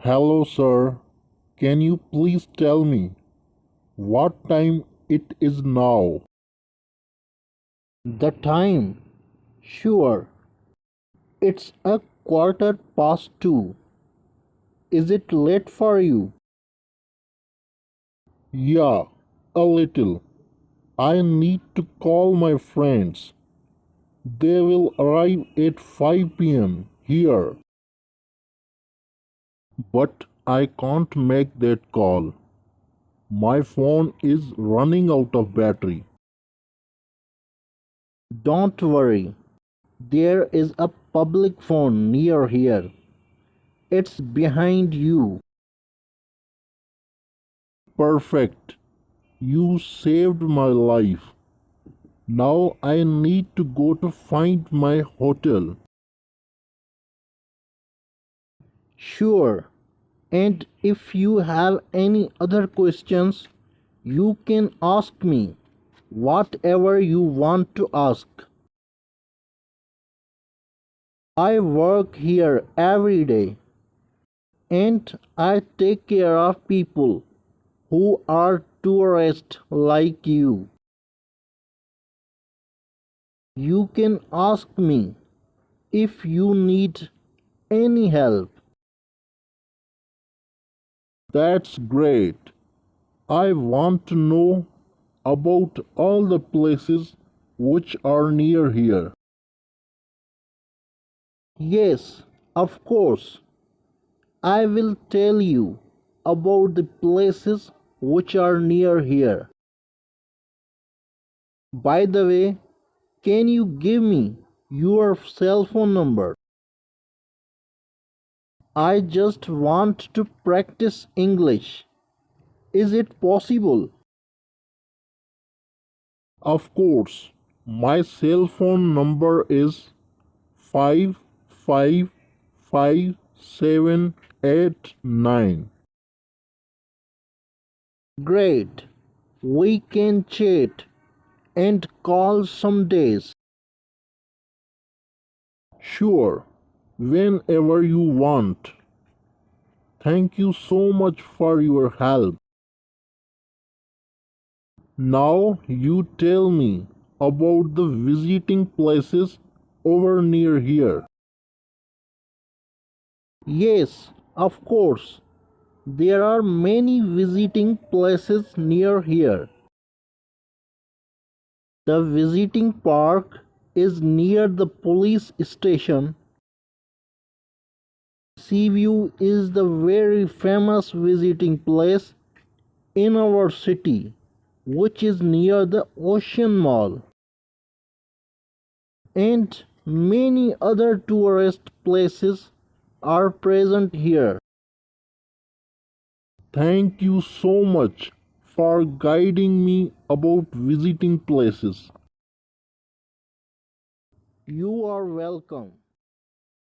Hello, sir. Can you please tell me what time it is now? The time? Sure. It's a quarter past 2. Is it late for you? Yeah, a little. I need to call my friends. They will arrive at 5 p.m. here. But I can't make that call. My phone is running out of battery. Don't worry. There is a public phone near here. It's behind you. Perfect. You saved my life. Now I need to go to find my hotel. Sure. And if you have any other questions, you can ask me whatever you want to ask. I work here every day and I take care of people who are tourists like you. You can ask me if you need any help. That's great. I want to know about all the places which are near here. Yes, of course. I will tell you about the places which are near here. By the way, can you give me your cell phone number? I just want to practice English. Is it possible? Of course, my cell phone number is 555789. Great. We can chat and call some days. Sure, whenever you want. Thank you so much for your help. Now you tell me about the visiting places over near here. Yes, of course. There are many visiting places near here. The visiting park is near the police station. Seaview is the very famous visiting place in our city, which is near the Ocean Mall, and many other tourist places are present here. Thank you so much for guiding me about visiting places. You are welcome.